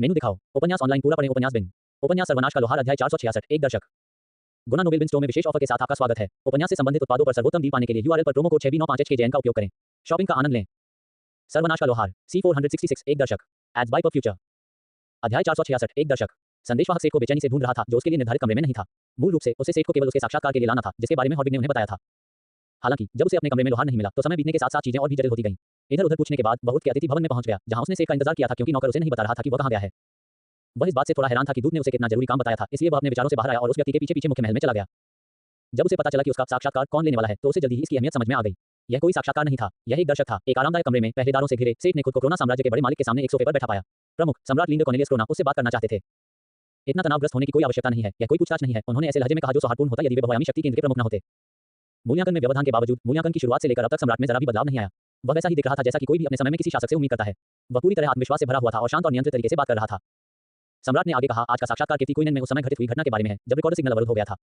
मेनू दिखाओ। उपन्यास ऑनलाइन पूरा पढ़ें। उपन्यास बिन। उपन्यास सर्वनाश का लोहार अध्याय 466। एक दर्शक। गुना नोबेल बिन स्टोर में विशेष ऑफर के साथ आपका स्वागत है। उपन्यास से संबंधित उत्पादों पर सर्वोत्तम डील पाने के लिए यूआरएल पर प्रोमो कोड 6B95HKJN का उपयोग करें। शॉपिंग का आनंद लें। सर्वनाश का लोहार C466। एक दर्शक। एड्स बाय पर फ्यूचर। अध्याय 466। एक दर्शक। संदेशवाहक सेठ को बेचैनी से ढूंढ रहा था जो उसके लिए निर्धारित कमरे में नहीं था। मूल रूप से उसे सेठ को केवल उसके साक्षात्कार के लिए लाना था जिसके बारे में हॉटविग ने उन्हें बताया था। हालांकि जब उसे अपने कमरे में लोहार नहीं मिला तो समय बीतने के साथ साथ चीजें और भी जटिल होती गईं। इधर उधर पूछने के बाद वह उठ के अतिथि भवन में पहुंच गया जहां उसने सेठ का इंतजार किया था क्योंकि नौकर उसे नहीं बता रहा था कि वह कहां गया है। वह इस बात से थोड़ा हैरान था कि दूत ने उसे कितना जरूरी काम बताया था, इसलिए वह अपने विचारों से बाहर आया और उस व्यक्ति के पीछे पीछे मुख्य महल में चला गया। जब उसे पता चला कि उसका साक्षात्कार कौन लेने वाला है तो उसे जल्दी ही इसकी अहमियत समझ में आ गई। यह कोई साक्षात्कार नहीं था, यह एक दर्शक था। एक आरामदायक कमरे में पहरेदारों से घिरे सेठ ने खुद को क्रोना साम्राज्य के बड़े मालिक के सामने एक सोफे पर बैठा पाया। प्रमुख सम्राट लिंडर कॉर्नेलियस क्रोना उससे बात करना चाहते थे। इतना तनावग्रस्त होने की कोई आवश्यकता नहीं है, यह कोई पूछताछ नहीं है, उन्होंने ऐसे लहजे में कहा जो सौहार्दपूर्ण होता यदि वे बहुआयामी शक्ति केंद्र के प्रमुख न होते। मूल्यांकन में व्यवधान के बावजूद मूल्यांकन की शुरुआत से लेकर अब तक सम्राट में जरा भी बदलाव नहीं आया। वह वैसा ही दिख रहा था जैसा कि कोई भी अपने समय में किसी शासक से उम्मीद करता है। वह पूरी तरह आत्मविश्वास से भरा हुआ था और शांत और नियंत्रित तरीके से बात कर रहा था। सम्राट ने आगे कहा, आज का साक्षात्कार कीर्ति क्वीन में उस समय घटित हुई घटना के बारे में है जब रिकॉर्डर सिग्नल अवरुद्ध हो गया था।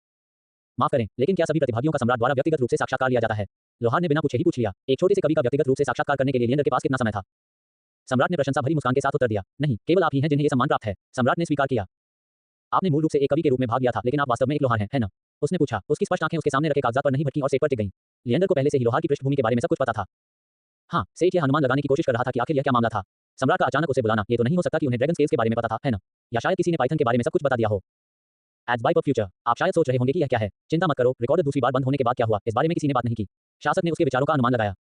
माफ करें, लेकिन क्या सभी प्रतिभागियों का सम्राट द्वारा व्यक्तिगत रूप से साक्षात्कार लिया जाता है? लोहार ने बिना पूछे ही पूछ लिया। एक छोटे से कवि का व्यक्तिगत रूप से साक्षात्कार करने के लिए लिएंडर के पास कितना समय था? सम्राट ने प्रशंसा भरी मुस्कान के साथ उत्तर दिया, नहीं, केवल आप ही हैं जिन्हें यह सम्मान प्राप्त है। सम्राट ने स्वीकार किया। आपने मूल रूप से एक कवि के रूप में भाग लिया था, लेकिन आप वास्तव में एक लोहार हैं, है ना? उसने पूछा। उसकी स्पष्ट आंखें उसके सामने रखे कागजात पर नहीं भटकी और सेठ पर टिक गईं। लिएंडर को पहले से ही लोहार की पृष्ठभूमि के बारे में सब कुछ पता था। हाँ, सेठ यह अनुमान लगाने की कोशिश कर रहा था कि आखिर यह क्या मामला था। सम्राट का अचानक उसे बुलाना, ये तो नहीं हो सकता कि उन्हें ड्रैगन स्केल्स के बारे में पता था, है ना? या शायद किसी ने पाइथन के बारे में सब कुछ बता दिया हो। एड्स बाय पर फ्यूचर। आप शायद सोच रहे होंगे कि यह क्या है। चिंता मत करो, रिकॉर्डर दूसरी बार बंद होने के बाद क्या हुआ इस बारे में किसी ने बात नहीं की। शासक ने उसके विचारों का अनुमान लगाया।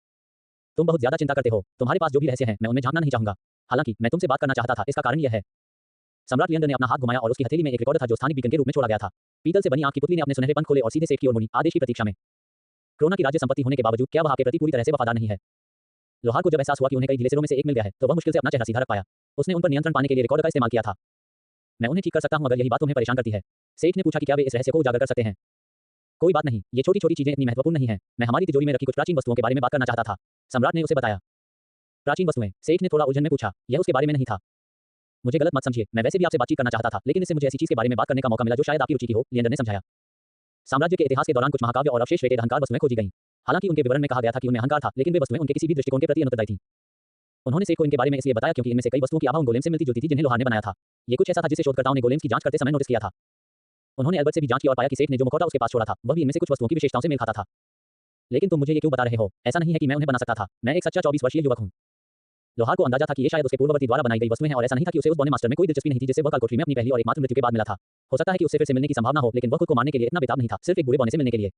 तुम बहुत ज्यादा चिंता करते हो, तुम्हारे पास जो भी रहस्य हैं मैं उनमें झांकना नहीं चाहूंगा। हालांकि मैं तुमसे बात करना चाहता था, इसका कारण यह है। सम्राट लिएंडर ने अपना हाथ घुमाया और उसकी हथेली में एक रिकॉर्डर था जो स्थानिक बीकन के रूप में छोड़ा गया था। पीतल से बनी आंख की पुतली ने अपने सुनहरे पंख खोले और सीधे सेठ की ओर मुड़ी, आदेश की प्रतीक्षा में। क्रोना की राज्य संपत्ति होने के बावजूद क्या वह आपके प्रति पूरी तरह से वफादार नहीं है? लोहार को जब एहसास हुआ कि उन्हें कई ढीले सिरों में से एक मिल गया है तो वह मुश्किल से अपना चेहरा सीधा रख पाया। उसने उन पर नियंत्रण पाने के लिए रिकॉर्डर का इस्तेमाल किया था। मैं उन्हें ठीक कर सकता हूं अगर यही बात तुम्हें परेशान करती है। सेठ ने पूछा कि क्या वे इस रहस्य को उजागर कर सकते हैं? कोई बात नहीं, ये छोटी छोटी चीजें इतनी महत्वपूर्ण नहीं है। मैं हमारी तिजोरी में रखी कुछ प्राचीन वस्तुओं के बारे में बात करना चाहता था। सम्राट ने उसे बताया। प्राचीन वस्तुएं? सेठ ने थोड़ा उलझन में पूछा। यह उसके बारे में नहीं था। मुझे गलत मत समझिए, मैं वैसे भी आपसे बातचीत करना चाहता था, लेकिन इससे मुझे ऐसी चीज के बारे में बात करने का मौका मिला जो शायद आपकी रुचि की हो, लिएंडर ने समझाया। साम्राज्य के इतिहास के दौरान कुछ महाकाव्य और अवशेष रेटेड अहंकार वस्तुएं खोजी गईं। हालांकि उनके विवरण में कहा गया था कि उनमें अहंकार था, लेकिन वे वस्तुएं उनके किसी भी दृष्टिकोण के प्रति अनुत्तरदायी थीं। उन्होंने सेठ को इनके बारे में इसलिए बताया क्योंकि इनमें से कई वस्तुओं की आभा उन गोलेम से मिलती जुलती थी जिन्हें लोहार ने बनाया था। ये कुछ ऐसा था जिसे शोधकर्ताओं ने गोलेम्स की जांच करते समय नोटिस किया था। उन्होंने एल्बर्ट से भी जांच की और पाया कि सेठ ने जो मुखौटा उसके पास छोड़ा था वह भी इनमें से कुछ वस्तुओं की विशेषताओं से मेल खाता था। लेकिन तुम मुझे ये क्यों बता रहे हो? ऐसा नहीं है कि मैं उन्हें बना सकता था, मैं एक सच्चा 24 वर्षीय युवक हूं। लोहार को अंदाजा था कि ये शायद उसके पूर्ववर्ती द्वारा बनाई गई वस्तुएं हैं और ऐसा नहीं था कि उसे उस बौने मास्टर में कोई दिलचस्पी नहीं थी जिससे वह कालकोठरी में अपनी पहली और एकमात्र मृत्यु के बाद मिला था। हो सकता है कि उससे फिर से मिलने की संभावना हो, लेकिन वह खुद को मारने के लिए इतना बेताब नहीं था, सिर्फ एक बुरे बौने से मिलने के लिए।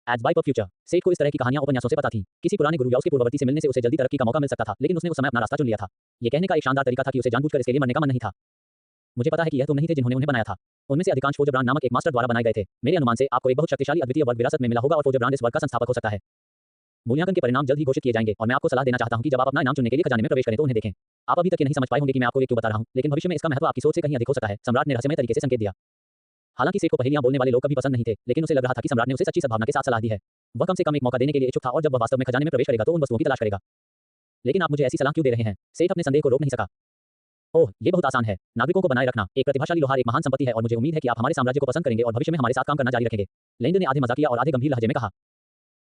एड्स बाय पर फ्यूचर। सेठ को इस तरह की कहानियां उपन्यासों से पता थी। किसी पुराने गुरु या उसके पूर्ववर्ती से मिलने से उसे जल्दी तरक्की का मौका मिल सकता था, लेकिन उसने उस समय अपना रास्ता चुन लिया था। ये कहने का एक शानदार तरीका था कि उसे जानबूझकर इसके लिए मरने का मन नहीं था। मुझे पता है कि यह तुम नहीं थे जिन्होंने उन्हें बनाया था। उनमें से अधिकांश फोजर ब्रांड नामक एक मास्टर द्वारा बनाए गए थे। मेरे अनुमान से आपको एक बहुत शक्तिशाली अद्वितीय वर्ग विरासत में मिला होगा और फोजर ब्रांड इस वर्ग का संस्थापक हो सकता है। मूल्यांकन के परिणाम जल्द ही घोषित किए जाएंगे और मैं आपको सलाह देना चाहता हूं कि जब आप अपना इनाम चुनने के लिए खजाने में प्रवेश करें तो उन्हें देखें। आप अभी तक ये नहीं समझ पाए होंगे कि मैं आपको ये क्यों बता रहा हूं, लेकिन भविष्य में इसका महत्व आपकी सोच से कहीं अधिक हो सकता है। सम्राट ने रहस्यमय तरीके से संकेत दिया। हालांकि सेठ को पहेलियां बोलने वाले लोग कभी पसंद नहीं थे, लेकिन उसे लग रहा था कि सम्राट ने उसे सच्ची सद्भावना के साथ सलाह दी है। वह कम से कम एक मौका देने के लिए इच्छुक था और जब वह वास्तव में खजाने में प्रवेश करेगा तो उन वस्तुओं की तलाश करेगा। लेकिन आप मुझे ऐसी सलाह क्यों दे रहे हैं? सेठ अपने संदेह को रोक नहीं सका। ओह, ये बहुत आसान है। नागरिकों को बनाए रखना। एक प्रतिभाशाली लोहार एक महान संपत्ति है और मुझे उम्मीद है कि आप हमारे साम्राज्य को पसंद करेंगे और भविष्य में हमारे साथ काम करना जारी रखेंगे। लिएंडर ने आधे मजाकिया और आधे गंभीर लहजे में कहा।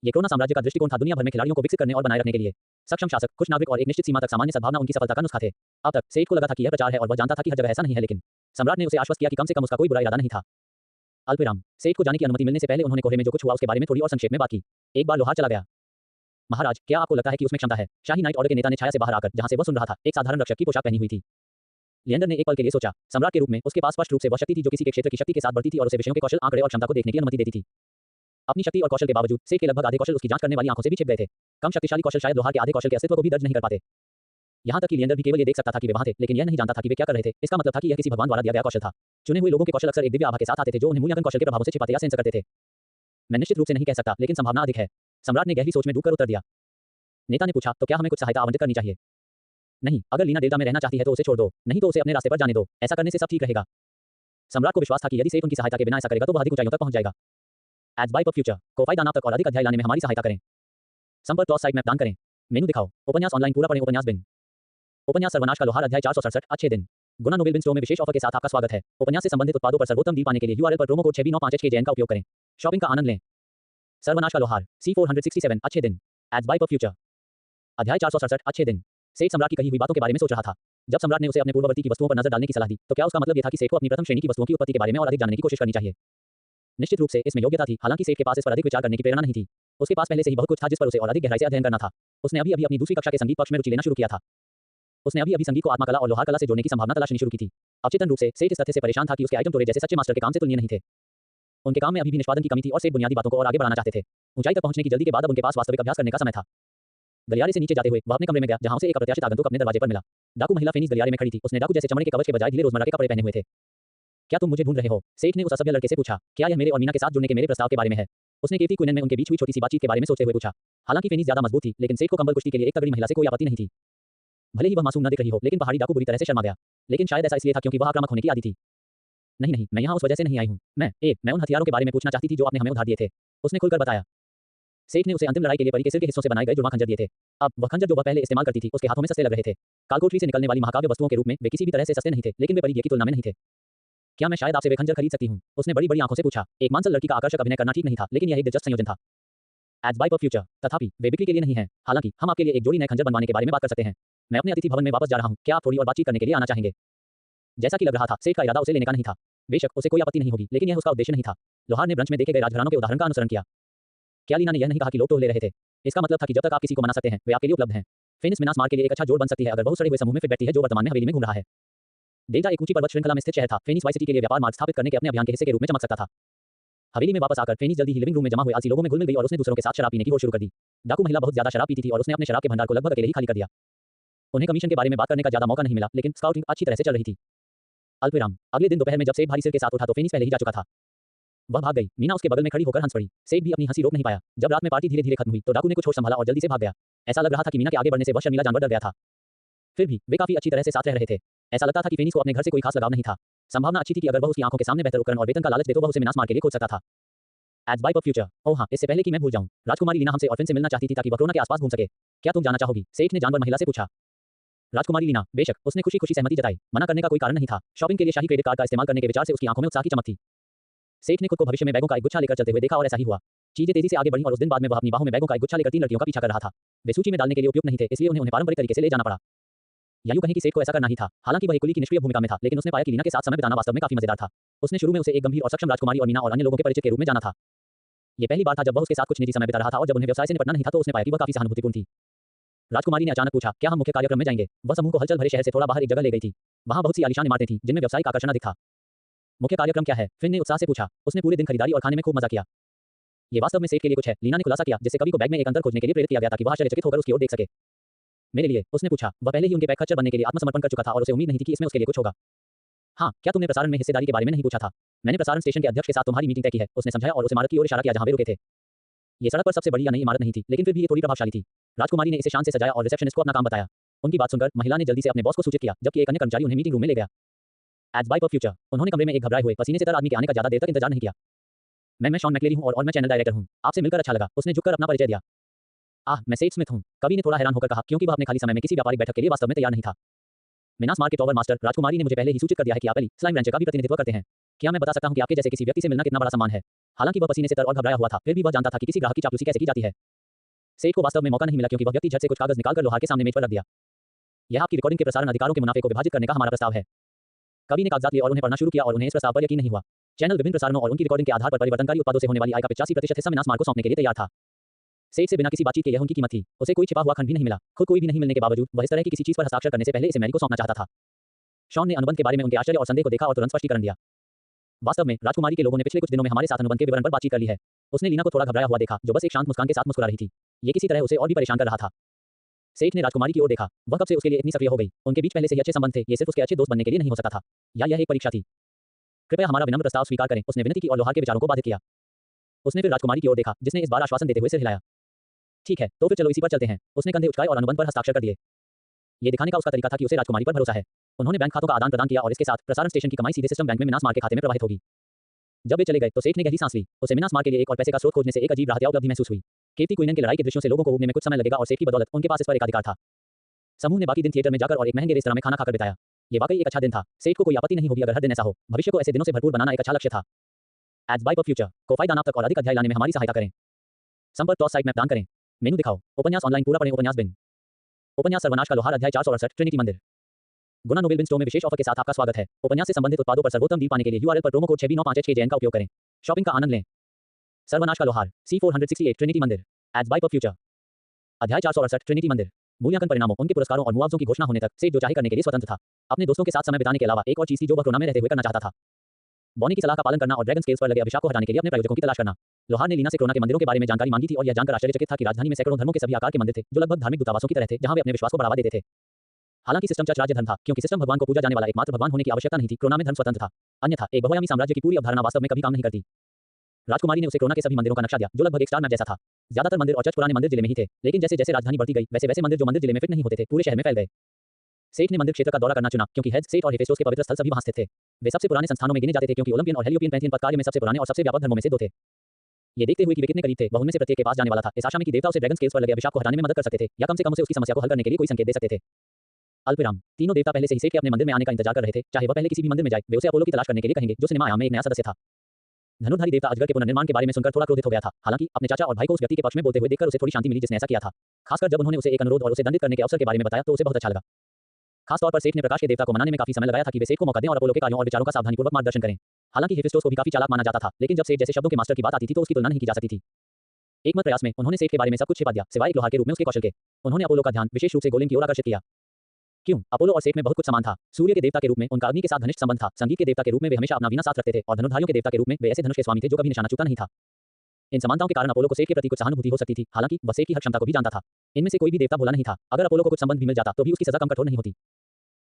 ये क्रोना साम्राज्य का दृष्टिकोण था दुनिया भर में खिलाड़ियों को विकसित करने और बनाए रखने के लिए। सक्षम शासक, कुछ नागरिक और एक निश्चित सीमा तक सामान्य सद्भावना उनकी सफलता का नुस्खा थे। अब तक सेठ को लगा था कि यह प्रचार है और वह जानता था कि हर जगह ऐसा नहीं है, लेकिन सम्राट ने उसे आश्वस्त किया कि कम से कम उसका कोई बुरा इरादा नहीं था। अल्पविराम। सेठ को जाने की अनुमति मिलने से पहले उन्होंने कोहरे में जो कुछ हुआ उसके बारे में थोड़ी और संक्षेप में बात की। एक बार लोहार चला गया। महाराज, क्या आपको लगता है कि उसमें क्षमता है? शाही नाइट ऑर्डर के नेता ने छाया से बाहर आकर, जहां से वह सुन रहा था, एक साधारण रक्षक की पोशाक पहनी हुई थी। लिएंडर ने एक पल के लिए सोचा। सम्राट के रूप में उसके पास स्पष्ट रूप से वह शक्ति थी जो किसी के क्षेत्र की शक्ति के साथ बढ़ती थी और उसे विषयों के कौशल, आंकड़े और क्षमता को देखने की अनुमति देती थी। अपनी शक्ति और कौशल के बावजूद सेठ के लगभग आधे कौशल उसकी जांच करने वाली आंखों से भी छिप गए थे। कम शक्तिशाली कौशल शायद लोहार के आधे कौशल के अस्तित्व को भी दर्ज नहीं कर पाते। यहां तक कि लिएंडर भी केवल ये देख सकता था कि वे वहां थे, लेकिन यह नहीं जानता था कि वे क्या कर रहे थे। इसका मतलब था कि यह किसी भगवान द्वारा दिया गया कौशल था। चुने हुए लोगों के कौशल अक्सर एक दिव्य आभा के साथ आते थे जो उन्हें मूल्यांकन कौशल के प्रभावों से छिपाते या सेंसर करते थे। मैं निश्चित रूप से नहीं कह सकता, लेकिन संभावना अधिक है। सम्राट ने गहरी सोच में डूबकर उत्तर दिया। नेता ने पूछा, तो क्या हमें कुछ सहायता आवंटित करनी चाहिए? नहीं, अगर लीना डेल्टा में रहना चाहती है तो उसे छोड़ दो, नहीं तो उसे अपने रास्ते पर जाने दो। ऐसा करने से सब ठीक रहेगा। सम्राट को विश्वास था कि यदि सेठ उनकी सहायता के बिना ऐसा करेगा तो वह अधिक ऊंचाइयों तक पहुंच जाएगा। एड्स बाय पर फ्यूचर। कोफाई दान तक और अधिक अध्याय लाने में हमारी सहायता करें। संपर्क टॉस साइट मैप दान करें। मेनू दिखाओ। उपन्यास ऑनलाइन पूरा पढ़ें। उपन्यास बिन। उपन्यास सर्वनाश का लोहार अध्याय 467। अच्छे दिन। गुना नोबेल बिन स्टोर में विशेष ऑफर के साथ आपका स्वागत है। उपन्यास से संबंधित उत्पादों पर सर्वोत्तम डील पाने के लिए यूआरएल पर प्रोमो कोड 6B95HKJN का उपयोग करें। शॉपिंग का आनंद लें। सर्वनाश का लोहार C467। अच्छे दिन। एड्स बाय पर फ्यूचर। अध्याय 467। अच्छे दिन। सेठ सम्राट की कही हुई बातों के बारे में सोच रहा था। जब सम्राट ने उसे अपने पूर्ववर्ती की वस्तुओं पर नजर डालने की सलाह दी तो क्या उसका मतलब यह था कि सेठ को अपनी प्रथम श्रेणी की वस्तुओं की उत्पत्ति के बारे में और अधिक जानने की कोशिश करनी चाहिए? निश्चित रूप से इसमें योग्यता थी, हालांकि सेठ के पास इस पर अधिक विचार करने की प्रेरणा नहीं थी। उसके पास पहले से ही बहुत कुछ था जिस पर उसे और अधिक गहराई से अध्ययन करना था। उसने अभी अभी अपनी दूसरी कक्षा के संगीत पक्ष में रुचि लेना शुरू किया था। उसने अभी अभी संगीत को आत्मा कला और लोहार कला से जोड़ने की संभावना तलाशनी शुरू की थी। अवचेतन रूप से सेठ इस तथ्य से परेशान था कि उसके आइटम टोरे जैसे सच्चे मास्टर के काम से तुलनीय नहीं थे। उनके काम में अभी भी निष्पादन की कमी थी और सेठ बुनियादी बातों को और आगे बढ़ाना चाहते थे। ऊंचाई तक पहुंचने की जल्दी के बाद अब उनके पास वास्तविक अभ्यास करने का समय था। गलियारे से नीचे जाते हुए वह अपने कमरे में गया, जहां उसे एक अप्रत्याशित आगंतुक अपने दरवाजे पर मिला। डाकू महिला फेनिक्स गलियारे में खड़ी थी। उसने डाकू जैसे चमड़े के कवच के बजाय ढीले रोजमर्रा के कपड़े पहने हुए थे। क्या तुम मुझे ढूंढ रहे हो? सेठ ने उस असभ्य लड़के से पूछा। क्या यह मेरे और मीना के साथ जुड़ने के मेरे प्रस्ताव के बारे में है? उसने केटी क्वीन में उनके बीच हुई छोटी सी बातचीत के बारे में सोचते हुए पूछा। हालांकि फेनिक्स ज्यादा मजबूत थी, लेकिन सेठ को कंबल कुश्ती के लिए एक तगड़ी महिला से कोई आपत्ति नहीं थी। भले ही वह मासूम न दिख रही हो, लेकिन पहाड़ी डाकू बुरी तरह से शर्मा गया। लेकिन शायद ऐसा इसलिए था क्योंकि वह आक्रामक होने की आदी थी। नहीं, मैं यहाँ उस वजह से नहीं आई हूँ। मैं उन हथियारों के बारे में पूछना चाहती थी जो आपने हमें उधार दिए थे। उसने खुलकर बताया। सेठ ने उसे अंतिम लड़ाई के लिए परी के सिर के हिस्सों से बनाए गए जुड़वां खंजर दिए थे। अब वह खंजर जो वह पहले इस्तेमाल करती थी उसके हाथों में सस्ते लग रहे थे। कालकोठरी से निकलने वाली महाकाव्य वस्तुओं के रूप में वे किसी भी तरह से सस्ते नहीं थे, लेकिन वे परी की तुलना में नहीं थे। क्या मैं शायद आपसे वे खंजर खरीद सकती हूँ? उसने बड़ी बड़ी आंखों से पूछा। एक मांसल लड़की का आकर्षक अभिनय करना ठीक नहीं था, लेकिन यह एक दिलचस्प संयोजन था। एज बाय पर फ्यूचर, तथापि वे बिक्री के लिए नहीं है। हालांकि हम आपके लिए एक जोड़ी नए खंजर बनवाने के बारे में बात कर सकते हैं। मैं अपने अतिथि भवन में वापस जा रहा हूँ। क्या आप थोड़ी और बातचीत करने के लिए आना चाहेंगे? जैसा कि लग रहा था, सेठ का इरादा उसे लेने का नहीं था। बेशक उसे कोई आपत्ति नहीं होगी, लेकिन यह उसका उद्देश्य नहीं था। लोहार ने ब्रंच में देखे गए राजघरानों के उदाहरण का अनुसरण किया। क्या लीना ने यह नहीं कहा कि लोग तो ले रहे थे? इसका मतलब था कि जब तक आप किसी को मना सकते हैं, वे आपके लिए उपलब्ध हैं। फेनिक्स मिनास मार के लिए एक अच्छा जोड़ बन सकती है अगर बहुत सड़े हुए समूह में फिट बैठती है जो वर्तमान में हवेली में घूम रहा है। डेल्टा एक ऊंची पर्वत श्रृंखला में स्थित शहर था। फेनिक्स वाई सिटी के लिए व्यापार मार्ग स्थापित करने के अपने अभियान के हिस्से के रूप में चमक सकता था। हवेली में वापस आकर फेनिक्स जल्दी ही लिविंग रूम में जमा हुए आलसी लोगों में घुल मिल गई और उसने दूसरों के साथ शराब पीने की होड़ शुरू कर दी। डाकू महिला बहुत ज्यादा शराब पीती थी और उसने अपने शराब के भंडार को लगभग अकेले ही खाली कर दिया। उन्हें कमीशन के बारे में बात करने का ज्यादा मौका नहीं मिला, लेकिन स्काउटिंग अच्छी तरह से चल रही थी। अल्पविराम, अगले दिन दोपहर में जब सेठ भारी सिर के साथ उठा तो फेनिक्स पहले ही जा चुका था। वह भाग गई। मीना उसके बगल में खड़ी होकर हंस पड़ी। सेठ भी अपनी हंसी रोक नहीं पाया। जब रात में पार्टी धीरे धीरे खत्म हुई तो डाकू ने कुछ होश संभाला और जल्दी से भाग गया। ऐसा लग रहा था कि मीना के आगे बढ़ने से वह शर्मीला जानवर डर गया था। फिर भी वे काफी अच्छी तरह से साथ रह रहे थे। ऐसा लगता था कि फेनिक्स को अपने घर से कोई खास लगाव नहीं था। संभावना अच्छी थी कि अगर वह उसकी आंखों के सामने बेहतर उपकरण और वेतन का लालच दे तो वह उसे मिनास मार के लिए खोज सकता था। एज बाय पर फ्यूचर, ओह हाँ, इससे पहले कि मैं भूल जाऊं, राजकुमारी लीना हमसे और फिन से मिलना चाहती थी ताकि वह कोरोना के आसपास घूम सके। क्या तुम जाना चाहोगी? सेठ ने जानवर महिला से पूछा। राजकुमारी लीना, बेशक, उसने खुशी खुशी सहमति जताई। मना करने का कोई कारण नहीं था। शॉपिंग के लिए शाही क्रेडिट कार्ड का इस्तेमाल करने के विचार से उसकी आंखों में उत्साह की चमक थी। सेठ ने खुद को भविष्य में बैगों का एक गुच्छा लेकर चलते हुए देखा और ऐसा ही हुआ। चीजें तेजी से आगे बढ़ी और उस दिन बाद में वह अपनी बाहों में बैगों का एक गुच्छा लेकर 3 लड़कियों का पीछा कर रहा था। वे सूची में डालने के लिए उपयुक्त नहीं थे, इसलिए उन्हें पारंपरिक तरीके से ले जाना पड़ा। या यूं कहें कि सेठ को ऐसा करना ही था। हालांकि वह एक कुली की निष्क्रिय भूमिका में था, लेकिन उसने पाया कि लीना के साथ समय बिताना वास्तव में काफी मजेदार था। उसने शुरू में उसे एक गंभीर और सक्षम राजकुमारी और मीना और अन्य लोगों के परिचित के रूप में जाना था। ये पहली बार था जब वह उसके साथ कुछ निजी समय बिता रहा था और जब उन्हें व्यवसाय से निपटना नहीं था तो उसने पाया कि वह काफी सहानुभूतिपूर्ण थी। राजकुमारी ने अचानक पूछा, क्या हम मुख्य कार्यक्रम में जाएंगे? वह समूह को हलचल भरे शहर से थोड़ा बाहर एक जगह ले गई थी। वहां बहुत सी आलीशान इमारतें थीं जिनमें व्यावसायिक आकर्षण अधिक था। मुख्य कार्यक्रम क्या है? फिन ने उत्साह से पूछा। उसने पूरे दिन खरीदारी और खाने में खूब मजा किया। ये वास्तव में सेठ के लिए कुछ है, लीना ने खुलासा किया, जिससे कवि को बैग में एक अंतर खोजने के लिए प्रेरित किया गया ताकि वह आश्चर्यचकित होकर उसकी ओर देख सके। मेरे लिए? उसने पूछा। वह पहले ही उनके बैग खच्चर बनने के लिए आत्मसमर्पण कर चुका था और उसे उम्मीद नहीं थी कि इसमें उसके लिए कुछ होगा। हाँ, क्या तुमने प्रसारण में हिस्सेदारी के बारे में नहीं पूछा था? मैंने प्रसारण स्टेशन के अध्यक्ष के साथ तुम्हारी मीटिंग तय की है। उसने समझाया और उस इमारत की ओर इशारा किया जहां वे रुके थे। ये सड़क पर सबसे बड़ी या नई इमारत नहीं थी, लेकिन फिर भी ये थोड़ी प्रभावशाली थी। राजकुमारी ने इसे शान से सजाया और रिसेप्शनिस्ट को अपना काम बताया। उनकी बात सुनकर महिला ने जल्दी से अपने बॉस को सूचित किया, जबकि एक अन्य कर्मचारी उन्हें मीटिंग रूम में ले गया। एज बाय पर फ्यूचर, उन्होंने कमरे में एक घबराए हुए पसीने से तर आदमी के आने का ज्यादा देर तक इंतजार नहीं किया। मैं शॉन मैक्लेरी हूँ और मैं चैनल डायरेक्टर हूँ। आपसे मिलकर अच्छा लगा। उसने झुककर अपना परिचय दिया। मैं सेठ स्मिथ हूँ। कवि ने थोड़ा हैरान होकर कहा, क्योंकि वह अपने खाली समय में किसी व्यापारिक बैठक के लिए वास्तव में तैयार नहीं था। मिनास मार के टॉवर मास्टर, राजकुमारी ने मुझे पहले ही सूचित कर दिया है कि आप एली स्लाइम रैंचर का भी प्रतिनिधित्व करते हैं। क्या मैं बता सकता हूँ कि आपके जैसे किसी व्यक्ति से मिलना कितना बड़ा सम्मान है? हालांकि वह पसीने से तर और घबराया हुआ था, फिर भी वह जानता था कि किसी ग्राहक की चापलूसी कैसे की जाती है। सेठ को वास्तव में मौका नहीं मिला क्योंकि वह व्यक्ति झट से कुछ कागज निकालकर लोहार के सामने मेज पर रख दिया। यह आपकी रिकॉर्डिंग के प्रसारण अधिकारों के मुनाफे को विभाजित करने का हमारा प्रस्ताव है। कवि ने कागजात लिए और उन्हें पढ़ना शुरू किया और उन्हें इस प्रस्ताव पर यकीन नहीं हुआ। चैनल विभिन्न प्रसारणों और उनकी रिकॉर्डिंग के आधार पर परिवर्तनकारी उत्पादों से होने वाली आय का 85% हिस्सा मिनास मार को सौंपने के लिए तैयार था। सेठ से बिना किसी बातचीत के यह उनकी कीमत थी। उसे कोई छिपा हुआ खंड भी नहीं मिला। खुद कोई भी नहीं मिलने के बावजूद वह इस तरह की किसी चीज पर हस्ताक्षर करने से पहले इसे मैरी को सौंपना चाहता था। शॉन ने अनुबंध के बारे में उनके आश्चर्य और संदेह को देखा और तुरंत स्पष्टीकरण दिया। वास्तव में राजकुमारी के लोगों ने पिछले कुछ दिनों में हमारे साथ अनुबंध के विवरण पर बातचीत कर ली है। उसने लीना को थोड़ा घबराया हुआ देखा, जो बस एक शांत मुस्कान के साथ मुस्कुरा रही थी। ये किसी तरह उसे और भी परेशान कर रहा था। सेठ ने राजकुमारी की ओर देखा। वह कब से उसके लिए इतनी सक्रिय हो गई? उनके बीच पहले से ही अच्छे संबंध थे। ये सिर्फ उसके अच्छे दोस्त बनने के लिए नहीं हो सकता था, या यह एक परीक्षा थी? कृपया हमारा विनम्र प्रस्ताव स्वीकार करें, उसने विनती की और लोहार के विचारों को बाधित किया। उसने फिर राजकुमारी की ओर देखा, जिसने इस बार आश्वासन देते हुए सिर हिलाया। ठीक है, तो फिर चलो इसी पर चलते हैं। उसने कंधे उचकाए और अनुबंध पर हस्ताक्षर कर दिए। ये दिखाने का उसका तरीका था कि उसे राजकुमारी पर भरोसा है। उन्होंने बैंक खातों का आदान प्रदान किया और इसके साथ प्रसारण स्टेशन की कमाई सीधे सिस्टम बैंक में मिनास मार के खाते में प्रवाहित होगी। जब वे चले गए तो सेठ ने गहरी सांस ली। उसे मिनास मार के लिए एक और पैसे का स्रोत खोजने से एक अजीब राहत या उपलब्धि महसूस हुई। केटी क्वीन की लड़ाई के दृश्यों से लोगों को उबने में कुछ समय लगेगा और सेठ की बदौलत उनके पास इस पर एकाधिकार था। समूह ने बाकी दिन थिएटर में जाकर और एक महंगे रेस्तरां में खाना खाकर बिताया। ये वाकई एक अच्छा दिन था। सेठ को कोई आपत्ति नहीं होगी अगर हर दिन ऐसा हो। भविष्य को ऐसे दिनों से भरपूर बनाना एक अच्छा लक्ष्य था। एज बाय पर फ्यूचर को फायदा नाप तक और अधिक अध्याय लाने में हमारी सहायता करें। संपर्क टॉस साइट मैप दान करें। मेनू दिखाओ। उपन्यास ऑनलाइन पूरा पढ़ें। उपन्यास बिन। उपन्यास सर्वनाश का लोहार अध्याय 468 ट्रिनिटी मंदिर। गुना नोबेल बिन स्टोर में विशेष ऑफर के साथ आपका स्वागत है। उपन्यास से संबंधित उत्पादों पर सर्वोत्तम डील पाने के लिए यूआरएल पर प्रोमो कोड 6B95HKJN का उपयोग करें। शॉपिंग का आनंद लें। सर्वनाश का लोहार C468 ट्रिनिटी मंदिर एड्स बाय फ्यूचर। अध्याय 468 ट्रिनिटी मंदिर। मूल्यांकन परिणामों उनके पुरस्कारों और मुआवजों की घोषणा होने तक सेठ जो चाहे करने के लिए स्वतंत्र था। अपने दोस्तों के साथ समय बिताने के अलावा एक और चीज थी जो वह कोरोना में रहते हुए करना चाहता था। बॉनी की सलाह का पालन करना और ड्रैगन स्केल्स पर लगे अभिशाप को हटाने के लिए अपने प्रायोजकों की तलाश करना। लोहार ने लीना से कोरोना के मंदिरों के बारे में जानकारी मांगी थी और यह जानकर आश्चर्यचकित था कि राजधानी में सैकड़ों धर्मों के सभी आकार के मंदिर थे जो लगभग धार्मिक दूतावासों की तरह थे जहां वे अपने विश्वास को बढ़ावा देते थे। हालांकि सिस्टम चर्च राज्य धर्म था क्योंकि सिस्टम भगवान को पूजा जाने वाला एकमात्र भगवान होने की आवश्यकता नहीं थी। कोरोना में धर्म स्वतंत्र था। अन्यथा एक बहुआयामी साम्राज्य की पूरी अवधारणा वास्तव में कभी काम नहीं करती। राजकुमारी ने उसे कोरोना के सभी मंदिरों का नक्शा दिया जो लगभग एक स्टार मैप जैसा था। ज्यादातर मंदिर और चर्च पुराने मंदिर जिले में ही थे, लेकिन जैसे जैसे राजधानी बढ़ती गई वैसे वैसे मंदिर जो मंदिर जिले में फिट नहीं होते थे पूरे शहर में फैल गए। सेठ ने मंदिर क्षेत्र का दौरा करना चुना क्योंकि हेड सेठ और हेफेस्टोस के पवित्र स्थल सभी वहां स्थित थे। वे सबसे पुराने संस्थानों में गिने जाते थे क्योंकि ओलंपियन और हेलियोपियन पैंथियन पद कार्य में सबसे पुराने और सबसे व्यापक धर्मों में से दो थे। ये देखते हुए कि वे कितने करीब थे, वह उनमें से प्रत्येक के पास जाने वाला था, इस आशा में कि देवता उसे ड्रैगन स्केल्स पर लगे अभिशाप को हटाने में मदद कर सकते थे या कम से कम उसे उसकी समस्या को हल करने के लिए कोई संकेत दे सकते थे। अल्पविराम। तीनों देवता पहले से ही सेठ के अपने मंदिर में आने का इंतजार कर रहे थे। चाहे वह पहले किसी भी मंदिर में जाए, वे उसे अपोलो की तलाश करने के लिए कहेंगे जो सिनेमा आयाम में एक नया सदस्य था। धनुर्धारी देवता अजगर के पुनर्निर्माण के बारे में सुनकर थोड़ा क्रोधित हो गया था। हालांकि अपने चाचा और भाई को उस व्यक्ति के पक्ष में बोलते हुए देखकर उसे थोड़ी शांति मिली जिसने ऐसा किया था। खासकर जब उन्होंने उसे एक अनुरोध और उसे दंडित करने के अवसर के बारे में बताया तो उसे बहुत अच्छा लगा। खास तौर पर सेठ ने प्रकाश के देवता को मनाने में काफी समय लगाया था कि वे सेठ को मौका दें और अपोलो के कार्यों और विचारों का सावधानीपूर्वक मार्गदर्शन करें। हालांकि हेफेस्टोस को भी काफी चालाक माना जाता था, लेकिन जब सेठ जैसे शब्दों के मास्टर की बात आती थी तो उसकी तुलना नहीं की जा सकती थी। एक मत प्रयास में उन्होंने सेठ के बारे में सब कुछ छिपा दिया सिवाय एक लोहार के रूप में उसके कौशल के। उन्होंने अपोलो का ध्यान विशेष रूप से गोलेम की ओर आकर्षित किया। क्यों? अपोलो और सेठ में बहुत कुछ समान था। सूर्य के देवता के रूप में उनका अग्नि के साथ घनिष्ठ संबंध था। संगीत के देवता के रूप में वे हमेशा अपना वीणा साथ रखते थे और धनुर्धारियों के देवता के रूप में वे ऐसे धनुष के स्वामी थे जो कभी निशाना चूकता नहीं था। इन समानताओं के कारण अपोलो को सेठ के प्रति कुछ सहानुभूति हो सकती थी, हालांकि वह सेठ की हर क्षमता को भी जानता था। इनमें से कोई भी देवता भोला नहीं था। अगर अपोलो को कुछ संबंध भी मिल जाता तो भी उसकी सजा कम कठोर नहीं होती।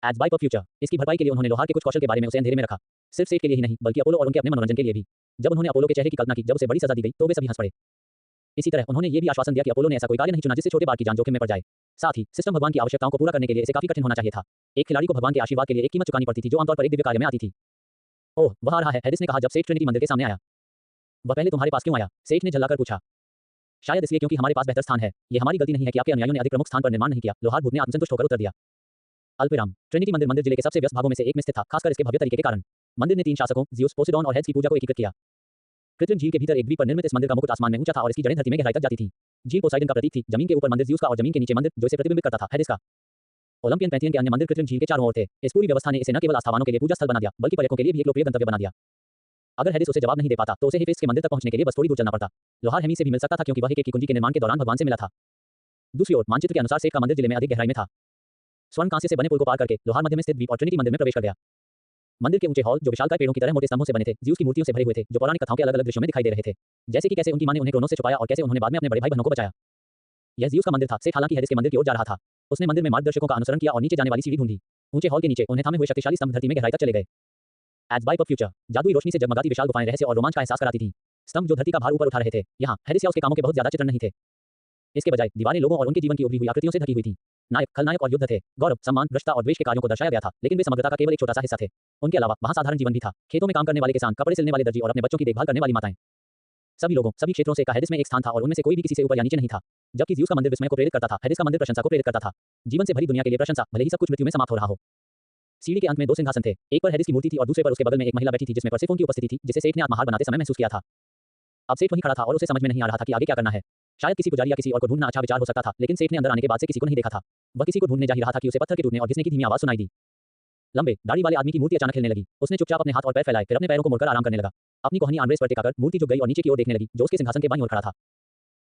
Ads by future. इसकी भरपाई के लिए उन्होंने लोहार के कुछ कौशल के बारे में उसे अंधेरे में रखा। सिर्फ सेठ के लिए ही नहीं बल्कि अपोलो और उनके अपने मनोरंजन के लिए भी। जब उन्होंने अपोलो के चेहरे की कल्पना की जब उसे बड़ी सजा दी गई तो वे सभी हंस पड़े। इसी तरह उन्होंने ये भी आश्वासन दिया कि अपोलो ने ऐसा कोई कार्य नहीं चुना जिससे छोटे बार की जान जोखिम में पड़ जाए। साथ ही सिस्टम भगवान की आवश्यकताओं को पूरा करने के लिए इसे काफी कठिन होना चाहिए था। एक खिलाड़ी को भगवान के आशीर्वाद के लिए एक कीमत चुकानी पड़ती थी जो आमतौर पर एक दिव्य कार्य में आती थी। ओह, वह आ रहा है, हेडिस ने कहा जब सेठ ट्रिनिटी मंदिर के सामने आया। वह पहले तुम्हारे पास क्यों आया? सेठ ने झल्लाकर पूछा। शायद इसलिए क्योंकि हमारे पास बेहतर स्थान है। यह हमारी गलती नहीं है कि आपके अनुयायियों ने अधिक प्रमुख स्थान पर निर्माण नहीं किया। लोहार भूत ने आत्मसंतुष्ट होकर उत्तर दिया। अल्पविराम। ट्रिनिटी मंदिर जिले के सबसे व्यस्त भागों में से एक में स्थित था, खासकर इसके भव्य तरीके के कारण। मंदिर ने 3 शासकों ज़्यूस, पोसेडॉन और हेड्स की पूजा को एकीकृत किया। कृत्रिम झील के भीतर एक द्वीप पर निर्मित इस मंदिर का मुकुट आसमान में ऊंचा था और इसकी जड़ें धरती में गहराई तक जाती थीं। झील पोसाइडन का प्रतीक थी, जमीन के ऊपर मंदिर ज़्यूस का और जमीन के नीचे मंदिर जो इसे प्रतिबिंबित करता था हेडिस का। ओलंपियन पैंथियन के अन्य मंदिर कृत्रिम झील के चारों ओर थे। इस पूरी व्यवस्था ने इसे न केवल आस्थावानों के लिए पूजा स्थल बना दिया बल्कि पर्यटकों के लिए भी एक लोकप्रिय गंतव्य बना दिया। अगर हेडिस उसे जवाब नहीं दे पाता तो उसे हेफेस्ट के मंदिर तक पहुंचने के लिए बस थोड़ी दूर चलना पड़ता। लोहार हेमी से भी मिल सकता था क्योंकि वह की कुंजी के निर्माण के दौरान भगवान से मिला था। दूसरी ओर मानचित्र के अनुसार सेठ का मंदिर जिले में अधिक गहराई में था। स्वर्ण कांस्य से बने पुल को पार करके लोहार मध्य में स्थित द्वीप और ट्रिनिटी मंदिर में प्रवेश कर गया। मंदिर के ऊंचे हॉल जो विशालकाय पेड़ों की तरह मोटे स्तंभों से बने थे, ज़्यूस की मूर्तियों से भरे हुए थे जो पौराणिक कथाओं के अलग-अलग दृश्यों में दिखाई दे रहे थे, जैसे कि कैसे उनकी मां ने उन्हें क्रोनोस से छुपाया और कैसे उन्होंने बाद में अपने बड़े भाई बहनों को बचाया। यह ज़्यूस का मंदिर था। सेठ हालांकि हेडिस के मंदिर की ओर जा रहा था। उसने मंदिर में मार्गदर्शकों का अनुसरण किया और नीचे जाने वाली सीढ़ी ढूंढी। ऊंचे हॉल के नीचे उन्हें थामे हुए शक्तिशाली स्तंभ धरती में गहराई तक चले गए। Ads by future. जादुई रोशनी से जगमगाती विशाल गुफाएं रहस्य और रोमांच का एहसास कराती थीं। स्तंभ जो धरती का भार ऊपर उठा रहे थे। यहाँ हेडिस या उसके कामों के बहुत ज्यादा चित्र नहीं थे। इसके बजाय दीवारें लोगों और उनके जीवन की उभरी हुई आकृतियों से ढकी हुई थीं। नायक, खलनायक और युद्ध थे। गौरव, सम्मान, भ्रष्टता और द्वेष के कार्यों को दर्शाया गया था, लेकिन वे समग्रता का केवल एक छोटा सा हिस्सा थे। उनके अलावा वहाँ साधारण जीवन भी था। खेतों में काम करने वाले किसान, कपड़े सिलने वाले दर्जी और अपने बच्चों की देखभाल करने वाली माताएं। सभी लोगों, सभी क्षेत्रों से हेडिस में एक स्थान था और उनमें से कोई भी किसी से ऊपर या नीचे नहीं था। जबकि ज़्यूस का मंदिर विस्मय को प्रेरित करता था, हेडिस का मंदिर प्रशंसा को प्रेरित करता था। जीवन से भरी दुनिया के लिए प्रशंसा, भले ही सब कुछ मृत्यु में समाप्त हो रहा हो। सीढ़ी के अंत में 2 सिंहासन थे। एक पर हेडिस की मूर्ति थी और दूसरे पर उसके बगल में एक महिला बैठी थी जिसमें परसेफोन की उपस्थिति थी, जिसे सेठ ने आत्महार बनाते समय महसूस किया था। अब सेठ वहीं खड़ा था और उसे समझ में नहीं आ रहा था कि आगे क्या करना है। शायद किसी पुजारी या किसी और को ढूंढना अच्छा विचार हो सकता था, लेकिन सेठ ने अंदर आने के बाद से किसी को नहीं देखा था। वह किसी को ढूंढने जा ही रहा था कि उसे पत्थर के टूटने और घिसने की धीमी आवाज सुनाई दी। लंबे दाढ़ी वाले आदमी की मूर्ति अचानक हिलने लगी। उसने चुपचाप अपने हाथ और पैर फैलाए, फिर अपने पैरों को मुड़कर आराम करने लगा। अपनी कोहनी आर्मरेस्ट पर टिकाकर मूर्ति झुक गई और नीचे की ओर देखने लगी जो उसके सिंहासन के बाईं ओर खड़ा था।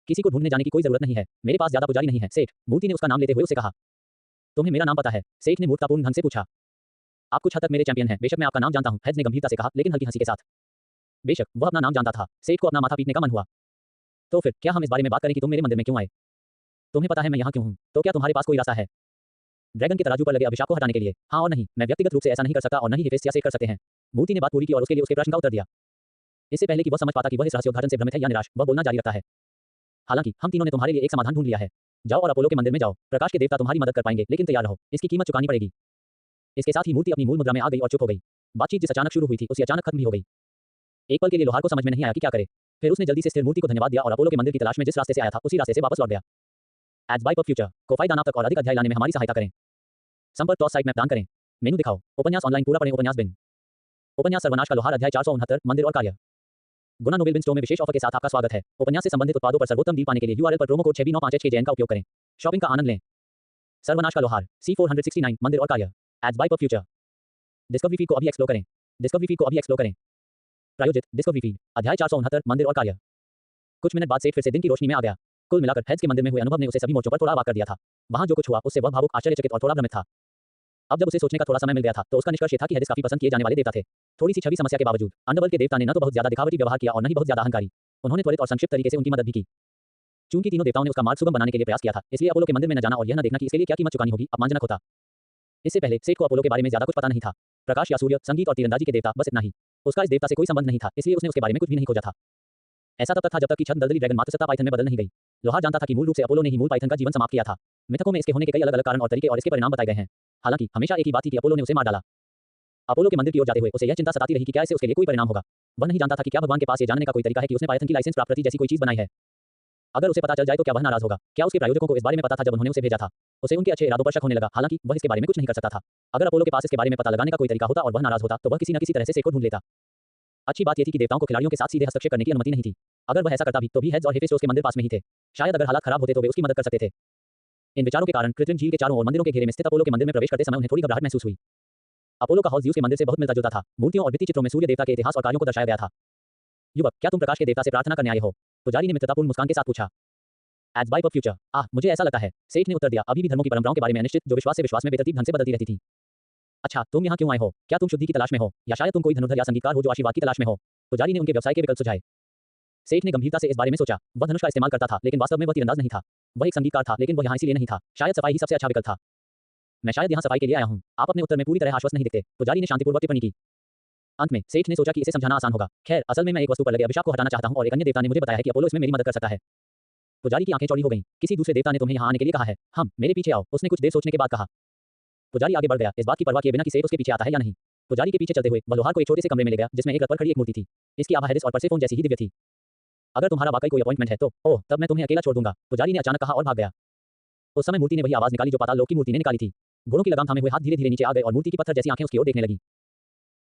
किसी को ढूंढने जाने की कोई जरूरत नहीं है, मेरे पास ज्यादा पुजारी नहीं है सेठ। मूर्ति ने उसका नाम लेते हुए उसे कहा। तुम्हें मेरा नाम पता है? सेठ ने मूर्खतापूर्ण ढंग से पूछा। आप कुछ हद तक मेरे चैंपियन हैं, बेशक मैं आपका नाम जानता हूं, हेड्स ने गंभीरता से कहा, लेकिन हल्की हंसी के साथ। बेशक वह अपना नाम जानता था। सेठ को अपना माथा पीटने का मन हुआ। तो फिर क्या हम इस बारे में बात करें कि तुम मेरे मंदिर में क्यों आए? तुम्हें पता है मैं यहाँ क्यों हूँ? तो क्या तुम्हारे पास कोई रास्ता है ड्रैगन के तराजू पर लगे अभिशाप को हटाने के लिए? हाँ और नहीं, मैं व्यक्तिगत रूप से ऐसा नहीं कर सकता और न ही हेफेस्टिया से कर सकते हैं। मूर्ति ने बात पूरी की और उसके लिए उसके प्रश्न का उत्तर दिया। इससे पहले कि वह समझ पाता कि वह इस रहस्योद्घाटन से भ्रमित है या निराश, वह बोलना जारी रखता है। हालांकि हम तीनों ने तुम्हारे लिए एक समाधान ढूंढ लिया है। जाओ और अपोलो के मंदिर में जाओ। प्रकाश के देवता तुम्हारी मदद कर पाएंगे, लेकिन तैयार रहो, इसकी कीमत चुकानी पड़ेगी। इसके साथ ही मूर्ति अपनी मूल मुद्रा में आ गई और चुप हो गई। बातचीत जिस अचानक शुरू हुई थी उसी अचानक खत्म भी हो गई। एक पल के लिए लोहार को समझ में नहीं आया कि क्या करे। फिर उसने जल्दी से स्थिर मूर्ति को धन्यवाद दिया और अपोलो के मंदिर की तलाश में जिस रास्ते से आया था उसी रास्ते से वापस लौट गया। एज बाय फ्यूचर को फायदा नाम तक और अधिक अध्याय लाने में हमारी सहायता करें। संपर्क टॉस साइट मैप दान करें। मेनू दिखाओ। उपन्यास ऑनलाइन पूरा पढ़ें। उपन्यास बिन। उपन्यास सर्वनाश का लोहार अध्याय 469 मंदिर और कार्य। गुना नोबेल बिन स्टोर में विशेष ऑफर के साथ आपका स्वागत है। उपन्यास से संबंधित उत्पादों पर सर्वोत्तम डील पाने के लिए यूआरएल पर प्रोमो कोड 6B95HKJN का उपयोग करें। शॉपिंग का आनंद लें। सर्वनाश का लोहार C469 मंदिर और कार्य। Ads by future. Discovery feed को अभी एक्सप्लोर करें। डिस्कवरी फीड को अभी एक्सप्लोर करें। प्रायोजित डिस्कवरी फीड अध्याय 469 मंदिर और कार्य। कुछ मिनट बाद सेठ फिर से दिन की रोशनी में आ गया। कुल मिलाकर हेड्स के मंदिर में हुए अनुभव ने उसे सभी मोर्चों पर थोड़ा अवाक कर दिया था। वहां जो कुछ हुआ उससे वह भावुक, आश्चर्यचकित और थोड़ा भ्रमित था। अब जब उसे सोचने का थोड़ा समय मिल गया था तो उसका निष्कर्ष ये था कि हेडिस काफी पसंद किए जाने वाले देवता थे। थोड़ी सी छवि समस्या के बावजूद अंडरवर्ल्ड के देवता ने न तो बहुत ज्यादा दिखावटी व्यवहार किया और न ही बहुत ज्यादा अहंकारी। उन्होंने त्वरित और संक्षिप्त तरीके से उनकी मदद भी की। चूंकि तीनों देवताओं ने उसका मार्ग सुगम बनाने के लिए प्रयास किया था, इसलिए अपोलो के मंदिर में न जाना और यह न देखना कि इसके लिए क्या कीमत चुकानी होगी अपमानजनक होता। इससे पहले सेठ को अपोलो के बारे में ज्यादा कुछ पता नहीं था। प्रकाश या सूर्य, संगीत और तीरंदाजी के देवता, बस इतना ही। उसका इस देवता से कोई संबंध नहीं था, इसलिए उसने उसके बारे में कुछ भी नहीं खोजा था। ऐसा तब तक था जब तक कि छद्म दलदली ड्रैगन मात्र सत्ता पाइथन में बदल नहीं गई। लोहार जानता था कि मूल रूप से अपोलो ने ही मूल पाइथन का जीवन समाप्त किया था। मिथकों में इसके होने के कई अलग-अलग कारण और तरीके और इसके परिणाम बताए गए हैं। हालांकि हमेशा एक ही बात थी कि अपोलो ने उसे मार डाला। अपोलो के मंदिर की ओर जाते हुए उसे यह चिंता सताती रही कि क्या इससे उसके लिए कोई परिणाम होगा। वह नहीं जानता था कि क्या भगवान के पास ये जानने का कोई तरीका है कि उसने पाइथन की लाइसेंस प्राप्त करती जैसी कोई चीज बनाई है। अगर उसे पता चल जाए तो क्या वह नाराज होगा? क्या उसके प्रायोजकों को इस बारे में पता था जब उन्होंने उसे भेजा था? उसे उनके अच्छे इरादों पर शक होने लगा, हालांकि वह इसके बारे में कुछ नहीं कर सकता था। अगर अपोलो के पास इसके बारे में पता लगाने का कोई तरीका होता और वह नाराज होता तो वह किसी न किसी तरह से सेठ को ढूंढ लेता। अच्छी बात यह थी कि देवताओं को खिलाड़ियों के साथ सीधे हस्तक्षेप करने की अनुमति नहीं थी। अगर वह ऐसा करता भी तो भी हेड्स और हेफेस्टोस के मंदिर पास में ही थे। शायद अगर हालात खराब होते तो वे उसकी मदद कर सकते थे। इन विचारों के कारण कृत्रिम झील के चारों ओर मंदिरों के घेरे में स्थित अपोलो के मंदिर में प्रवेश करते समय उन्हें थोड़ी घबराहट महसूस हुई। अपोलो का हॉल ज़्यूस के मंदिर से बहुत मिलता जुलता था। मूर्तियों और भित्ति चित्रों में सूर्य देवता के इतिहास और कार्यों को दर्शाया गया था। युवक, क्या तुम प्रकाश के देवता से प्रार्थना करने आए हो? पुजारी ने मित्रतापूर्ण मुस्कान के साथ पूछा। Ads by future. मुझे ऐसा लगता है, सेठ ने उत्तर दिया, अभी भी धर्मों की परंपराओं के बारे में अनिश्चित, जो विश्वास से विश्वास में बेतरतीब ढंग से बदलती रहती थी। अच्छा, तुम यहाँ क्यों आए हो? क्या तुम शुद्धि की तलाश में हो, या शायद तुम कोई धनुर्धर या संगीतकार हो जो आशीर्वाद की तलाश में हो? पुजारी ने उनके व्यवसाय के विकल्प सुझाए। सेठ ने गंभीरता से इस बारे में सोचा। वह धनुष का इस्तेमाल करता था, लेकिन वास्तव में वह तीरंदाज नहीं था। वह एक संगीतकार था, लेकिन वह यहाँ इसीलिए नहीं था। शायद सफाई ही सबसे अच्छा विकल्प था। मैं शायद यहाँ सफाई के लिए आया हूँ। आप अपने उत्तर में पूरी तरह आश्वस्त नहीं दिखते। पुजारी ने शांतिपूर्वक टिप्पणी की। अंत में सेठ ने सोचा कि इसे समझाना आसान होगा। खैर, असल में मैं एक वस्तु पर लगे अभिशाप को हटाना चाहता हूँ और एक अन्य देवता ने मुझे बताया है कि अपोलो इसमें मेरी मदद कर सकता है। पुजारी की आंखें चौड़ी हो गईं। किसी दूसरे देवता ने तुम्हें यहाँ आने के लिए कहा है? हम, मेरे पीछे आओ, उसने कुछ देर सोचने के बाद कहा। पुजारी आगे बढ़ गया, इस बात की परवाह किए बिना कि सेठ उसके पीछे आता है या नहीं। पुजारी के पीछे चलते हुए वह लोहार को एक छोटे से कमरे में ले गया जिसमें एक रथ पर खड़ी एक मूर्ति थी। इसकी आभा हेडिस और परसेफोन जैसी ही दिव्य थी। अगर तुम्हारा वाकई कोई अपॉइंटमेंट है तो ओह, तब मैं तुम्हें अकेला छोड़ दूंगा, पुजारी ने अचानक कहा और भाग गया। उस समय मूर्ति ने वही आवाज निकाली जो पाताल लोक की मूर्ति ने निकाली थी। घोड़ों की लगाम थामे हुए हाथ धीरे धीरे नीचे आ गए और मूर्ति की पत्थर जैसी आंखें उसकी ओर देखने लगी।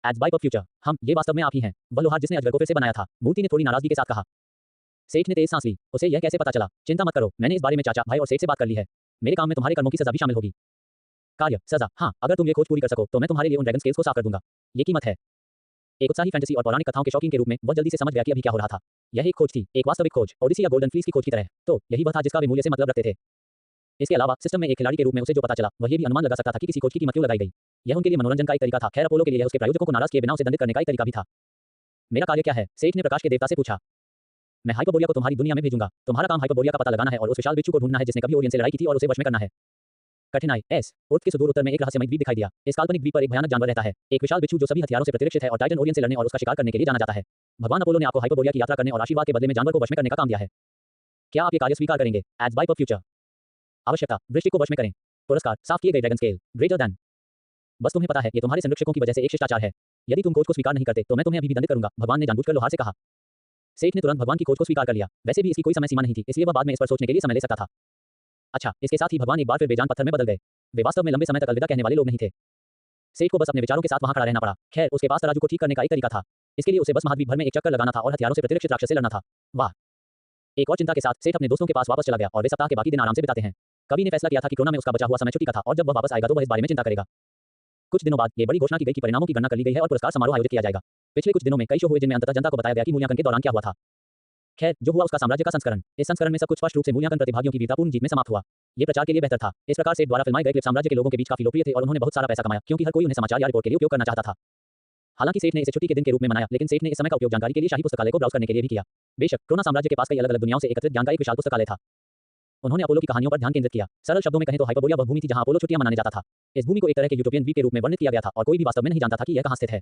Ads by future. हम, ये वास्तव में आप ही हैं, वह लोहार जिसने अजगर को फिर से बनाया था, मूर्ति ने थोड़ी नाराजगी के साथ कहा। सेठ ने तेज सांस ली। उसे यह कैसे पता चला? चिंता मत करो, मैंने इस बारे में चाचा, भाई और सेठ से बात कर ली है। मेरे काम में तुम्हारे कर्मों की सजा भी शामिल होगी। कार्य, सजा, हाँ, अगर तुम ये खोज पूरी कर सको तो मैं तुम्हारे लिए उन ड्रैगन स्केल्स को साफ कर दूंगा। ये कीमत है। एक उत्साही फैंटेसी और पौराणिक कथाओं के शौकीन के रूप में वह जल्दी से समझ गया कि अभी क्या हो रहा था। यह एक खोज थी, एक वास्तविक खोज, ओडिसी या गोल्डन फ्लीस की खोज की तरह। तो यही वह था जिसका वे मूल्य से मतलब रखते थे। इसके अलावा सिस्टम में एक खिलाड़ी के रूप में उसे जो पता चला वह ये भी अनुमान लगा सकता था कि किसी खोज की कीमत क्यों लगाई गई। यह उनके लिए मनोरंजन का एक तरीका था। खैर, अपोलो के लिए यह उसके प्रायोजकों को नाराज किए बिना उसे दंडित करने का एक तरीका भी था। मेरा कार्य क्या है? सेठ ने प्रकाश के देवता से पूछा। मैं हाइपरबोलिया को तुम्हारी दुनिया में भेजूंगा। तुम्हारा काम हाइपरबोलिया का पता लगाना है और उस विशाल बिच्छू को ढूंढना है जिसने कभी ओरियन से लड़ाई की थी और उसे वश में करना है। कठिनाई एस उर्थ के सुदूर उत्तर में एक रहस्यमय द्वीप दिखाई दिया। इस काल्पनिक द्वीप पर एक भयानक जानवर रहता है, एक विशाल बिच्छू जो सभी हथियारों से प्रतिरक्षित है और टाइटन ओरियन से लड़ने और उसका शिकार करने के लिए जाना जाता है। भगवान अपोलो ने आपको हाइपरबोलिया की यात्रा करने और आशीर्वाद के बदले में जानवर को वश में करने का काम दिया है। क्या आप ये कार्य स्वीकार करेंगे? Ads by future. आवश्यकता, वृश्चिक को वश में करें। पुरस्कार, साफ किए गए ड्रैगन स्केल, ग्रेटर देन। बस तुम्हें पता है, ये तुम्हारे संरक्षकों की वजह से एक शिष्टाचार है। यदि तुम खोज को स्वीकार नहीं करते तो मैं तुम्हें अभी भी दंडित करूंगा, भगवान ने जानबूझकर लोहार से कहा। सेठ ने तुरंत भगवान की खोज को स्वीकार कर लिया। वैसे भी इसकी कोई समय सीमा नहीं थी, इसलिए वह बाद में इस पर सोचने के लिए समय ले सकता था। अच्छा, इसके साथ ही भगवान एक बार फिर बेजान पत्थर में बदल गए। वे वास्तव में लंबे समय तक अलविदा कहने वाले लोग नहीं थे। सेठ को बस अपने विचारों के साथ वहां खड़ा रहना पड़ा। खैर, उसके पास तराजू को ठीक करने का एक तरीका था। इसके लिए उसे बस महाद्वीप भर में एक चक्कर लगाना था और हथियारों से प्रतिरक्षित राक्षस से लड़ना था। वाह। एक और चिंता के साथ सेठ अपने दोस्तों के पास वापस चला गया और वे सप्ताह के बाकी दिन आराम से बिताते हैं। कवि ने फैसला किया था कि कोरोना में उसका बचा हुआ समय छुट्टी का था और जब वह वापस आएगा तो वह इस बारे में चिंता करेगा। कुछ दिनों बाद ये बड़ी घोषणा की गई कि परिणामों की गणना कर ली गई है और पुरस्कार समारोह आयोजित किया जाएगा। पिछले कुछ दिनों में कई शो हुए जिनमें अंततः जनता को बताया गया कि मूल्यांकन के दौरान क्या हुआ था। खैर, जो हुआ उसका साम्राज्य का संस्करण। इस संस्करण में सब कुछ स्पष्ट रूप से मूल्यांकन प्रतिभागियों की वीरतापूर्ण जीत में समाप्त हुआ। ये प्रचार के लिए बेहतर था। इस प्रकार सेठ द्वारा फिल्माए गए क्लिप साम्राज्य के लोगों के बीच काफी लोकप्रिय थे और उन्होंने बहुत सारा पैसा कमाया क्योंकि हर कोई उन्हें समाचार या रिपोर्ट के लिए उपयोग करना चाहता था। हालांकि सेठ ने इसे छुट्टी के दिन के रूप में मनाया, लेकिन सेठ ने इस समय का उपयोग जानकारी के लिए शाही पुस्तकालय को ब्राउज करने के लिए भी किया। बेशक कोरोना साम्राज्य के पास कई अलग-अलग दुनियाओं से एकत्रित ज्ञान का एक विशाल पुस्तकालय था। उन्होंने अपोलो की कहानियों पर ध्यान केंद्रित किया। सरल शब्दों में कहें तो हाइपरबोलिया वह भूमि थी जहां अपोलो छुट्टियां मनाने जाता था। इस भूमि को एक तरह के यूटोपियन द्वीप के रूप में वर्णित किया गया था और कोई भी वास्तव में नहीं जानता था कि यह कहां स्थित है।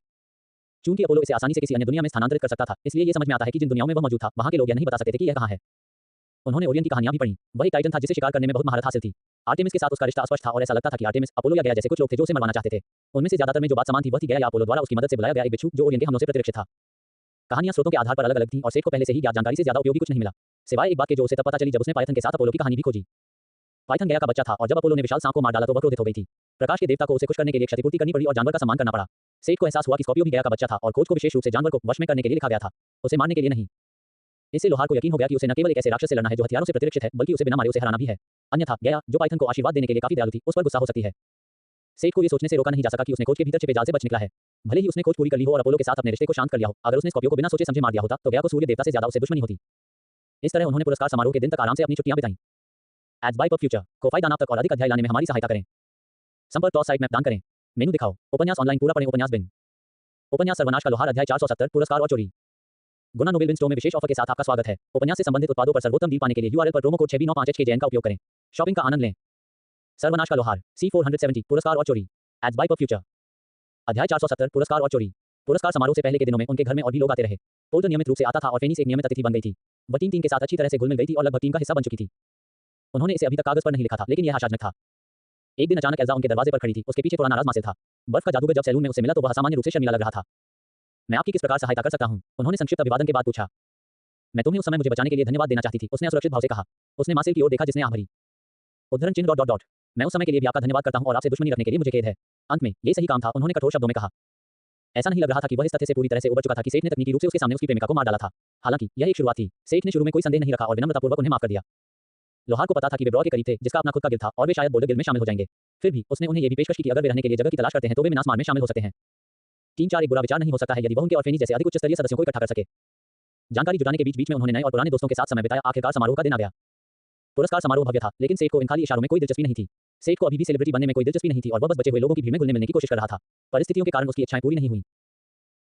चूंकि अपोलो इसे आसानी से किसी अन्य दुनिया में स्थानांतरित कर सकता था, इसलिए ये समझ में आता है कि जिन दुनियाओं में वह मौजूद था वहां के लोग यह नहीं बता सकते थे कि यह कहां है। उन्होंने ओरियन की कहानियां भी पढ़ी। वह एक टाइटन था जिसे शिकार करने में बहुत महारत हासिल थी। आर्टेमिस के साथ उसका रिश्ता अस्पष्ट था और ऐसा लगता था कि आर्टेमिस, अपोलो या गया जैसे कुछ लोग थे जो उसे मरवाना चाहते थे। उनमें से ज्यादातर में जो बात समान थी वह थी गया या अपोलो द्वारा उसकी मदद से बुलाया गया एक बिच्छू जो ओरियन के हमलों से प्रतिरक्षित था। कहानियां स्रोतों के आधार पर अलग-अलग थीं और सेठ को पहले से ही ज्ञात जानकारी से ज्यादा उपयोगी कुछ नहीं मिला, सिवाय एक बात के जो उसे तब पता चली जब उसने पाइथन के साथ अपोलो की कहानी भी खोजी। पाइथन गया का बच्चा था और जब अपोलो ने विशाल सांप को मार डाला तो वह क्रोधित हो गई थी। प्रकाश के देवता को उसे खुश करने के लिए क्षतिपूर्ति करनी पड़ी और जानवर का सम्मान करना पड़ा। सेठ को एहसास हुआ कि स्कॉर्पियो भी गया का बच्चा था और खोज को विशेष रूप से जानवर को वश में करने के लिए लिखा गया था, उसे मारने के लिए नहीं। इससे लोहार को यकीन हो गया कि उसे न केवल एक ऐसे राक्षस से लड़ना है जो हथियारों से प्रतिरक्षित है, बल्कि उसे बिना मारे उसे हराना भी है। अन्यथा गया, जो पाइथन को आशीर्वाद देने के लिए काफी दयालु थी, उस पर गुस्सा हो सकती है। सेठ को ये सोचने से रोका नहीं जा सका कि उसने कोच के भीतर छिपे जाल से बच निकला है। भले ही उसने खोज पूरी कर ली हो और अपोलो के साथ अपने रिश्ते को शांत कर लिया हो, अगर उसने स्कॉर्पियो को बिना सोचे समझे मार दिया होता तो गया को सूर्य देवता से ज्यादा उससे दुश्मनी होती। इस तरह उन्होंने पुरस्कार समारोह के दिन तक आराम से अपनी छुट्टियां बिताई। एड्स बाय पर फ्यूचर को फायदा नाम तक और अधिक अध्याय लाने में हमारी सहायता करें। संपर्क टॉस साइट में दान करें। मेनू दिखाओ। उपन्यास ऑनलाइन पूरा पढ़ें। उपन्यास बिन। उपन्यास सर्वनाश का लोहार अध्याय 470 पुरस्कार और चोरी। गुना नोबेल बिन स्टोर में विशेष ऑफर के साथ आपका स्वागत है। उपन्यास से संबंधित उत्पादों पर सर्वोत्तम डील पाने के लिए यूआरएल पर प्रोमो कोड 6B95HKJN का उपयोग करें। शॉपिंग का आनंद लें। सर्वनाश का लोहार C470 पुरस्कार और चोरी। एड्स बाय पर फ्यूचर अध्याय 470 पुरस्कार और चोरी। पुरस्कार समारोह से पहले के दिनों में उनके घर में और भी लोग आते रहे। पोल्टर नियमित रूप से आता था और फेनिस एक नियमित अतिथि बन गई थी। वह टीम के साथ अच्छी तरह से घुल मिल गई थी और लगभग टीम का हिस्सा बन चुकी थी। उन्होंने इसे अभी तक कागज पर नहीं लिखा था, लेकिन यह आशाजनक था। एक दिन अचानक एल्जा उनके दरवाजे पर खड़ी थी। उसके पीछे थोड़ा नाराज मासिल था। बर्फ का जादूगर जब सैलून में उसे मिला तो वह असामान्य रूप से शर्मिला लग रहा था। मैं आपकी किस प्रकार सहायता कर सकता हूं? उन्होंने संक्षिप्त अभिवादन के बाद पूछा। मैं तुम्हें उस समय मुझे बचाने के लिए धन्यवाद देना चाहती थी, उसने असुरक्षित भाव से कहा। उसने मासिल की ओर देखा जिसने आह भरी। उद्धरण चिन्ह डॉट डॉट डॉट। मैं उस समय के लिए भी आपका धन्यवाद करता हूं और आपसे दुश्मनी रखने के लिए मुझे खेद है। अंत में ये सही काम था, उन्होंने कठोर शब्दों में कहा। ऐसा नहीं लग रहा था कि वह इस तथ्य से पूरी तरह से उबर चुका था कि सेठ ने तकनीकी रूप से उसके सामने उसकी प्रेमिका को मार डाला था। हालांकि यह एक शुरुआत थी। सेठ ने शुरू में कोई संदेह नहीं रखा और विनम्रतापूर्वक उन्हें माफ कर दिया। लोहार को पता था कि वे ड्रॉ के करीब थे, जिसका अपना खुद का गिल्ड था और वे शायद बोल्डर गिल्ड में शामिल हो जाएंगे। फिर भी उसने उन्हें यह भी पेशकश की कि अगर वे रहने के लिए जगह की तलाश करते हैं तो वे मिनासमार में शामिल हो सकते हैं। टीम 4 एक बुरा विचार नहीं हो सकता है यदि वह उनके और फेनी जैसे अधिक उच्च स्तरीय सदस्यों को इकट्ठा कर सके। जानकारी जुटाने के बीच बीच में उन्होंने नए और पुराने दोस्तों के साथ समय बिताया। आखिरकार समारोह का दिन आ गया। पुरस्कार समारोह भव्य था, लेकिन सेठ को इन खाली इशारों में कोई दिलचस्पी नहीं थी। सेठ को अभी भी सेलिब्रिटी बनने में कोई दिलचस्पी नहीं थी और वह बस बचे हुए लोगों की भीड़ में घुलने मिलने की कोशिश कर रहा था। परिस्थितियों के कारण उसकी इच्छाएं पूरी नहीं हुई।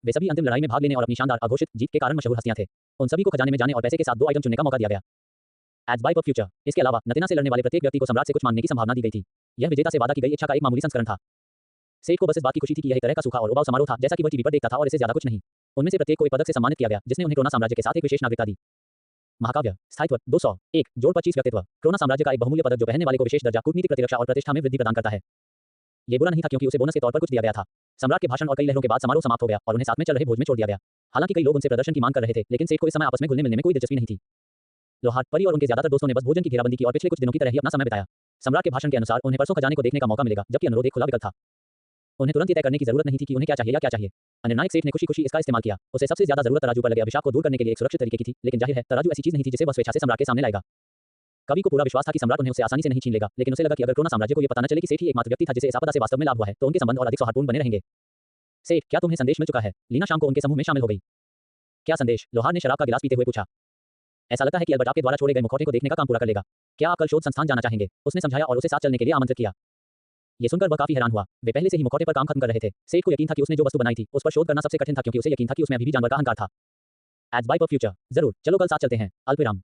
वे सभी अंतिम लड़ाई में भाग लेने और अपनी शानदार अघोषित जीत के कारण मशहूर हस्तियां थे। उन सभी को खजाने में जाने और पैसे के साथ 2 आइटम चुनने का मौका दिया गया। एड्स बाय पर फ्यूचर। इसके अलावा नतीना से लड़ने वाले प्रत्येक व्यक्ति को सम्राट से कुछ मांगने की संभावना दी गई थी। यह विजेता से वादा की गई इच्छा का एक मामूली संस्करण था। सेठ को बस इस बात की खुशी थी कि यह एक तरह का सूखा और उबाऊ समारोह था, जैसा कि वह टीवी पर देखता था, और इससे ज्यादा कुछ नहीं। उनमें से प्रत्येक को एक पदक से सम्मानित किया गया, जिसने उन्हें क्रोना साम्राज्य के साथ एक विशेष नागरिकता दी। महाकाव्य स्थायित्व 201 जोड़ 25 व्यक्तित्व। क्रोना साम्राज्य का एक बहुमूल्य पदक जो पहनने वाले को विशेष दर्जा, कूटनीतिक प्रतिरक्षा और प्रतिष्ठा में वृद्धि प्रदान करता है। ये बुरा नहीं था क्योंकि उसे बोनस के तौर पर कुछ दिया गया था। सम्राट के भाषण और कई लहरों के बाद समारोह समाप्त हो गया और उन्हें साथ में चल रहे भोज में छोड़ दिया गया। हालांकि कई लोग उनसे प्रदर्शन की मांग कर रहे थे, लेकिन सेठ को इस समय आपस में घुलने मिलने में कोई दिलचस्पी नहीं थी। लोहार, परी और उनके ज्यादातर दोस्तों ने बस भोजन की घेराबंदी की और पिछले कुछ दिनों की तरह ही अपना समय बिताया। सम्राट के भाषण के अनुसार उन्हें परसों खजाने को देखने का मौका मिलेगा, जबकि अनुरोध एक खुला विकल्प था। उन्हें तुरंत ये तय करने की जरूरत नहीं थी कि उन्हें क्या चाहिए या क्या चाहिए। निर्णायक सेठ ने खुशी-खुशी इसका इस्तेमाल किया। उसे सबसे ज्यादा जरूरत तराजू पर लगे अभिशाप को दूर करने के लिए एक सुरक्षित तरीके की थी, लेकिन जाहिर है तराजू ऐसी चीज नहीं थी जिसे वह स्वेच्छा से सम्राट के सामने लाएगा। कवि को पूरा विश्वास था कि सम्राट उन्हें उससे आसानी से नहीं छीन लेगा, लेकिन उसे लगा कि अगर क्रोना साम्राज्य को यह पता न चले कि सेठ ही एकमात्र व्यक्ति था जिसे इस आपदा से वास्तव में लाभ हुआ है, तो उनके संबंध और अधिक सौहार्दपूर्ण बने रहेंगे। सेठ, क्या तुम्हें संदेश मिल चुका है? लीना शाम को उनके समूह में शामिल हो गई। क्या संदेश? लोहार ने शराब का गिलास पीते हुए पूछा। ऐसा लगता है कि अल्बर्ट आपके द्वारा छोड़े गए मुखौटे को देखने का काम पूरा कर लेगा। क्या आप कल शोध संस्थान जाना चाहेंगे? उसने समझाया और उसे साथ चलने के लिए आमंत्रित किया। ये सुनकर वह काफी हैरान हुआ। वे पहले से ही मुखौटे पर काम खत्म कर रहे थे। सेठ को यकीन था कि उसने जो वस्तु बनाई थी उस पर शोध करना सबसे कठिन था, क्योंकि उसे यकीन था कि उसमें अभी भी जानवर का अहंकार था। एड्स बाय पर फ्यूचर। जरूर, चलो कल साथ चलते हैं। अल्पविराम।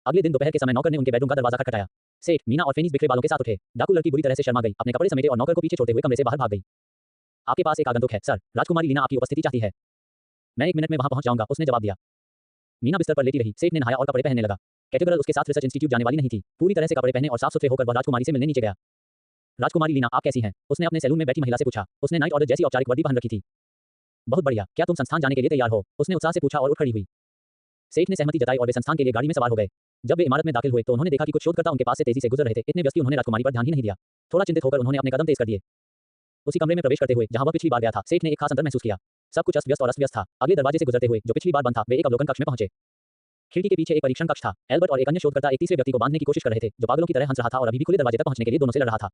अगले दिन दोपहर के समय नौकर ने उनके बेडरूम का दरवाजा खटखटाया। सेठ, मीना और फेनिस बिखरे बालों के साथ उठे। डाकू लड़की बुरी तरह से शर्मा गई, अपने कपड़े समेटे और नौकर को पीछे छोड़ते हुए कमरे से बाहर भाग गई। आपके पास एक आगंतुक है, सर। राजकुमारी लीना आपकी उपस्थिति चाहती है। मैं 1 मिनट में वहां पहुंच जाऊंगा, उसने जवाब दिया। मीना बिस्तर पर लेटी रही। सेठ ने नहाया और कपड़े पहनने लगा। कैटेगरल उसके साथ रिसर्च इंस्टीट्यूट जाने वाली नहीं थी। पूरी तरह से कपड़े पहने और साफ सुथरे होकर वह राजकुमारी से मिलने नीचे गया। राजकुमारी लीना, आप कैसी हैं? उसने अपने सैलून में बैठी महिला से पूछा। उसने नाइट ऑर्डर जैसी औपचारिक वर्दी पहन रखी थी। बहुत बढ़िया। क्या तुम संस्थान जाने के लिए तैयार हो? उसने उत्साह से पूछा और उठ खड़ी हुई। सेठ ने सहमति जताई और वे संस्थान के लिए गाड़ी में सवार हो गए। जब वे इमारत में दाखिल हुए तो उन्होंने देखा कि कुछ शोधकर्ता उनके पास से तेजी से गुजर रहे थे। इतने व्यस्त कि उन्होंने राजकुमारी पर ध्यान ही नहीं दिया। थोड़ा चिंतित होकर उन्होंने अपने कदम तेज कर दिए। उसी कमरे में प्रवेश करते हुए जहां वह पिछली बार गया था, सेठ ने एक खास अंतर महसूस किया। सब कुछ अस्त व्यस्त और अस्त व्यस्त था। अगले दरवाजे से गुजरते हुए जो पिछली बार बंद था, वे एक अवलोकन कक्ष में पहुंचे। खिड़की के पीछे एक परीक्षण कक्ष था। एल्बर्ट और एक अन्य शोधकर्ता एक तीसरे व्यक्ति को बांधने की कोशिश कर रहे थे, जो पागलों की तरह हंस रहा था और अभी भी खुले दरवाजे तक पहुंचने के लिए दोनों से लड़ रहा था।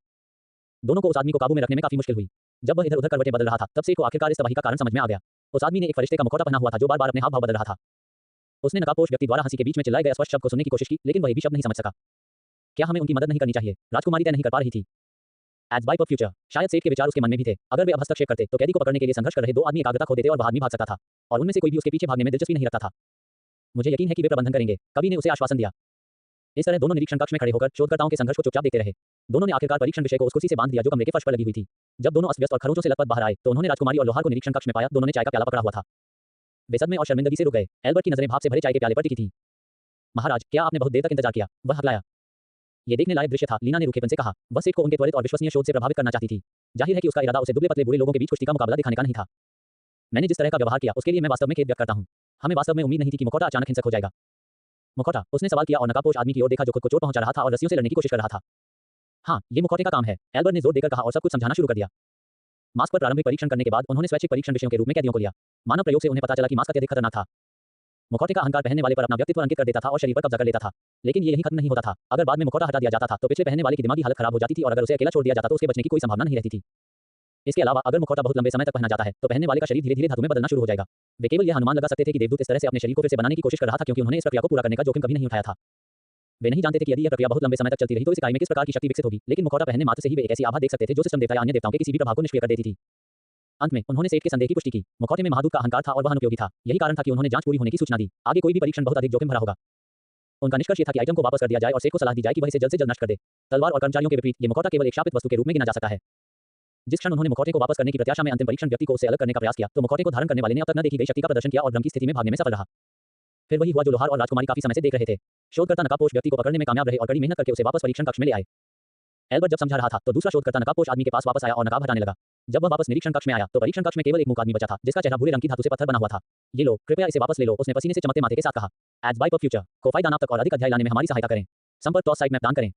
दोनों को उस आदमी को काबू में रखने में काफी मुश्किल हुई। जब वह इधर-उधर करवटें बदल रहा था, तब सेठ को आखिरकार इस तबाही का कारण समझ में आ गया। उस आदमी ने एक फरिश्ते का मुखौटा पहना हुआ था जो बार-बार अपने हाव-भाव बदल रहा था। उसने नकाबपोश व्यक्ति द्वारा हंसी के बीच में चिल्लाए गए अस्पष्ट शब्द को सुनने की कोशिश की, लेकिन वह भी शब्द नहीं समझ सका। क्या हमें उनकी मदद नहीं करनी चाहिए? राजकुमारी तय नहीं कर पा रही थी। एड्स बाय पर फ्यूचर। शायद सेठ के विचार उसके मन में भी थे। अगर वे अब हस्तक्षेप करते तो कैदी को पकड़ने के लिए संघर्ष कर रहे 2 आदमी एकाग्रता खो देते और वह आदमी भाग सकता था, और उनमें से कोई भी उसके पीछे भागने में दिलचस्पी नहीं रखता था। मुझे यकीन है कि वे प्रबंधन करेंगे, कवि ने उसे आश्वासन दिया। इस तरह दोनों निरीक्षण कक्ष में खड़े होकर शोधकर्ताओं के संघर्ष को चुपचाप देखते रहे। दोनों ने आखिरकार परीक्षण विषय को उस कुर्सी से बांध दिया जो कमरे के फर्श पर लगी हुई थी। जब दोनों अस्त व्यस्त और खरोंचों से लथपथ बाहर आए तो उन्होंने राजकुमारी और लोहार को निरीक्षण कक्ष में पाया। दोनों ने चाय का प्याला पकड़ा हुआ था। वे सदमे और शर्मिंदगी से रुक गए। एल्बर्ट की नजरें भाप से भरे चाय के प्याले पर टिकी थीं। महाराज, क्या आपने बहुत देर तक इंतजार किया? वह हकलाया। ये देखने लायक दृश्य था, लीना ने रूखेपन से कहा। वह सेठ को उनके त्वरित और विश्वसनीय शोध से प्रभावित करना चाहती थी। जाहिर है कि उसका इरादा उसे दुबले पतले बुरे लोगों के बीच कुश्ती का मुकाबला दिखाने का नहीं था। मैंने जिस तरह का व्यवहार किया उसके लिए मैं वास्तव में खेद व्यक्त करता हूं। हमें वास्तव में उम्मीद नहीं थी कि मुखौटा अचानक हिंसक हो जाएगा। मुखौटा? उसने सवाल किया और नकाबपोश आदमी की ओर देखा जो खुद को चोट पहुंचा रहा था और रस्सियों से लड़ने की कोशिश कर रहा था। हाँ, ये मुखौटे का काम है, एल्बर्ट ने जोर देकर कहा और सब कुछ समझाना शुरू कर दिया। मास्क पर प्रारंभिक परीक्षण करने के बाद उन्होंने स्वैच्छिक परीक्षण विषयों के रूप में कैदियों को लिया। मानव प्रयोग से उन्हें पता चला कि मास्क अत्यधिक खतरनाक था। मुखौटे का अहंकार पहनने वाले पर अपना व्यक्तित्व अंकित कर देता था और शरीर पर कब्जा कर लेता था। लेकिन ये यहीं खत्म नहीं होता था। अगर बाद में मुखौटा हटा दिया जाता था तो पिछले पहनने वाले की दिमागी हालत खराब हो जाती थी और अगर उसे अकेला छोड़ दिया जाता तो उसके बचने की कोई संभावना नहीं रहती थी। इसके अलावा अगर मुखौटा बहुत लंबे समय तक पहना जाता है तो पहनने वाले का शरीर धीरे-धीरे धातु में बदलना शुरू हो जाएगा। वे केवल यह अनुमान लगा सकते थे कि देवदूत इस तरह से अपने शरीर को फिर से बनाने की कोशिश कर रहा था क्योंकि उन्होंने इस प्रक्रिया को पूरा करने का जोखिम कभी नहीं उठाया था। वे नहीं जानते थे कि यदि यह प्रक्रिया बहुत लंबे समय तक चलती रही तो इस इकाई में किस प्रकार की शक्ति विकसित होगी, लेकिन मुखौटा पहनने मात्र से ही वे एक ऐसी आभा देख सकते थे जो सिस्टम देवता या अन्य देवताओं के किसी भी प्रभाव को निष्क्रिय कर देती थी। अंत में उन्होंने सेठ के संदेह की पुष्टि की। मुखौटे में महादूत का अहंकार था और वह अनुपयोगी था। यही कारण था कि उन्होंने जांच पूरी होने की सूचना दी। आगे कोई भी परीक्षण बहुत अधिक जोखिम भरा होगा। उनका निष्कर्ष ये था कि आइटम को वापस कर दिया जाए और सेठ को सलाह दी जाए कि वह इसे जल्द से जल्द नष्ट कर दे। तलवार और कर्मचारियों के विपरीत ये मुखौटा केवल एक शापित वस्तु के रूप में गिना जा सकता है। जिस क्षण उन्होंने मुखौटे को वापस करने की प्रत्याशा में अंतिम परीक्षण व्यक्ति को उससे अलग करने का प्रयास किया तो मुखौटे को धारण करने वाले ने अब तक न देखी गई शक्ति का प्रदर्शन किया और भ्रम की स्थिति में भागने में सफल रहा। फिर वही हुआ जो लोहार और राजकुमारी काफी समय से देख रहे थे। शोधकर्ता नकाबपोश व्यक्ति को पकड़ने में कामयाब रहे और कड़ी मेहनत करके उसे वापस परीक्षण कक्ष में ले आए। एल्बर्ट जब समझा रहा था तो दूसरा शोधकर्ता नकाबपोश आदमी के पास वापस आया और नकाब हटाने लगा। जब वह वापस निरीक्षण कक्ष में आया तो परीक्षण कक्ष में केवल एक मूक आदमी बचा था जिसका चेहरा भूरे रंग की धातु से पत्थर बना हुआ था। ये लो, कृपया इसे वापस ले लो, उसने पसीने से चमकते माथे के साथ कहा। एड्स बाय फॉर फ्यूचर को फायदा नाप तक और अधिक अध्याय लाने में हमारी सहायता करें। संपर्क टॉस साइट मैप दान करें।